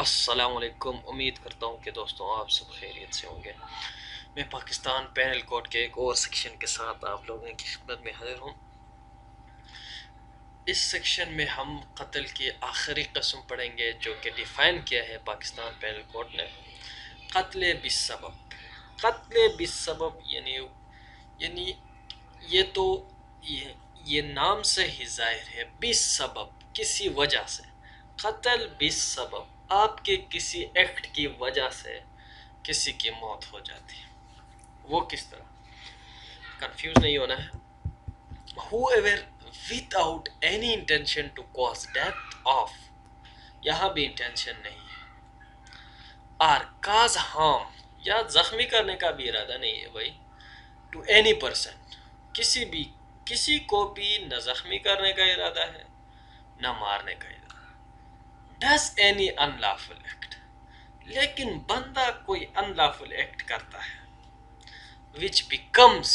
السلام علیکم، امید کرتا ہوں کہ دوستوں آپ سب خیریت سے ہوں گے۔ میں پاکستان پینل کوڈ کے ایک اور سیکشن کے ساتھ آپ لوگوں کی خدمت میں حاضر ہوں۔ اس سیکشن میں ہم قتل کی آخری قسم پڑھیں گے جو کہ ڈیفائن کیا ہے پاکستان پینل کوڈ نے۔ قتل بالسبب، قتل بالسبب یعنی یہ تو یہ نام سے ہی ظاہر ہے، بالسبب کسی وجہ سے۔ قتل بالسبب آپ کے کسی ایکٹ کی وجہ سے کسی کی موت ہو جاتی ہے۔ وہ کس طرح؟ کنفیوز نہیں ہونا ہے۔ whoever without any intention to cause death of، یہاں بھی انٹینشن نہیں ہے۔ or cause harm، یا زخمی کرنے کا بھی ارادہ نہیں ہے بھائی۔ to any person، کسی کو بھی نہ زخمی کرنے کا ارادہ ہے نہ مارنے کا ارادہ۔ does any unlawful act، لیکن بندہ کوئی unlawful act کرتا ہے which becomes،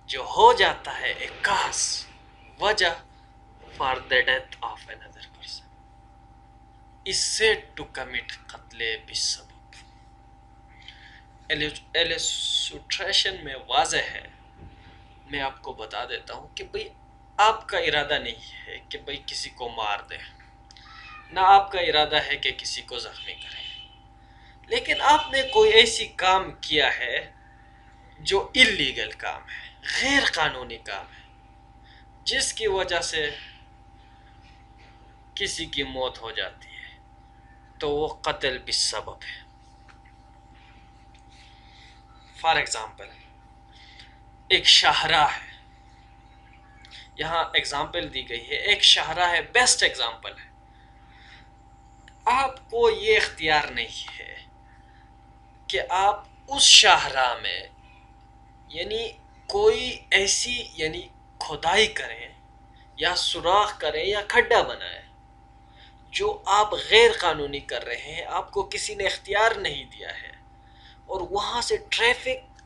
جو ہو جاتا ہے a cause، وجہ for the death of another person، is said to commit قتل بالسبب۔ illustration میں واضح ہے، میں آپ کو بتا دیتا ہوں کہ بھئی آپ کا ارادہ نہیں ہے کہ بھئی کسی کو مار دے، نہ آپ کا ارادہ ہے کہ کسی کو زخمی کرے، لیکن آپ نے کوئی ایسی کام کیا ہے جو اللیگل کام ہے، غیر قانونی کام ہے، جس کی وجہ سے کسی کی موت ہو جاتی ہے، تو وہ قتل بالسبب ہے۔ فار ایگزامپل، ایک شاہراہ ہے، یہاں ایگزامپل دی گئی ہے، ایک شاہراہ ہے، بیسٹ ایگزامپل ہے۔ آپ کو یہ اختیار نہیں ہے کہ آپ اس شاہراہ میں کوئی ایسی کھدائی کریں یا سوراخ کریں یا کھڈا بنائیں جو آپ غیر قانونی کر رہے ہیں، آپ کو کسی نے اختیار نہیں دیا ہے، اور وہاں سے ٹریفک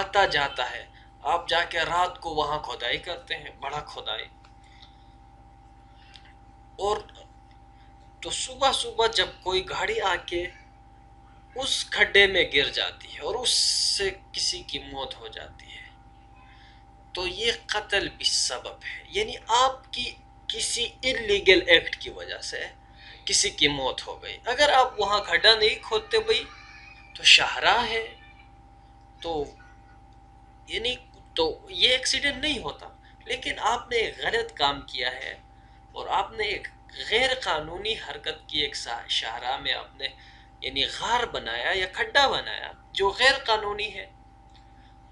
آتا جاتا ہے، آپ جا کے رات کو وہاں کھدائی کرتے ہیں، بڑا کھدائی، اور تو صبح صبح جب کوئی گاڑی آ کے اس کھڈے میں گر جاتی ہے اور اس سے کسی کی موت ہو جاتی ہے، تو یہ قتل بالسبب ہے، آپ کی کسی انلیگل ایکٹ کی وجہ سے کسی کی موت ہو گئی۔ اگر آپ وہاں کھڈا نہیں کھودتے بھائی، تو شاہراہ ہے، تو تو یہ ایکسیڈنٹ نہیں ہوتا، لیکن آپ نے ایک غلط کام کیا ہے، اور آپ نے ایک غیر قانونی حرکت کی، ایک شاہراہ میں آپ نے غار بنایا یا کھڈا بنایا جو غیر قانونی ہے،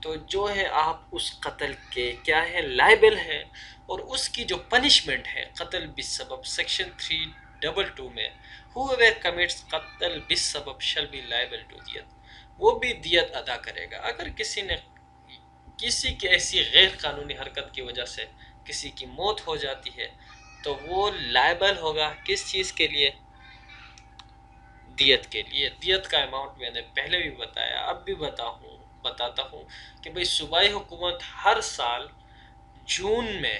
تو جو ہے آپ اس قتل کے کیا ہے، لائبل ہے، اور اس کی جو پنشمنٹ ہے قتل بالسبب سیکشن 322 میں whoever commits قتل بالسبب shall be liable to دیت، وہ بھی دیت ادا کرے گا۔ اگر کسی کی ایسی غیر قانونی حرکت کی وجہ سے کسی کی موت ہو جاتی ہے، تو وہ لائبل ہوگا کس چیز کے لیے؟ دیت کے لیے۔ دیت کا اماؤنٹ میں نے پہلے بھی بتایا، اب بھی بتاتا ہوں کہ بھئی صوبائی حکومت ہر سال جون میں،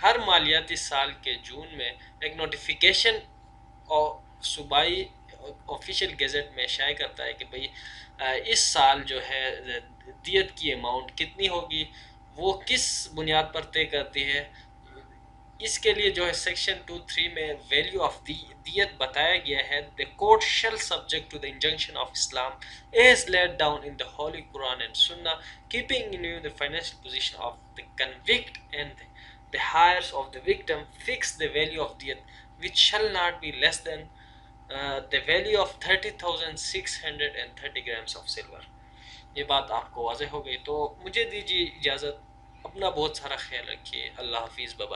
ہر مالیاتی سال کے جون میں ایک نوٹیفیکیشن صوبائی آفیشیل گیزٹ میں شائع کرتا ہے کہ بھئی اس سال جو ہے دیت کی اماؤنٹ کتنی ہوگی، وہ کس بنیاد پر طے کرتی ہے۔ اس کے لیے جو ہے سیکشن 23 میں ویلیو آف دیت بتایا گیا ہے، the court shall subject to the injunction of Islam as laid down in the Holy Quran and Sunnah, keeping in view the financial position of the convict and the heirs of the victim, fix the value of دیت which shall not be less than the value of 30,630 grams of silver۔ یہ بات آپ کو واضح ہو گئی، تو مجھے دیجیے اجازت، اپنا بہت سارا خیال رکھیے، اللہ حافظ، بابا۔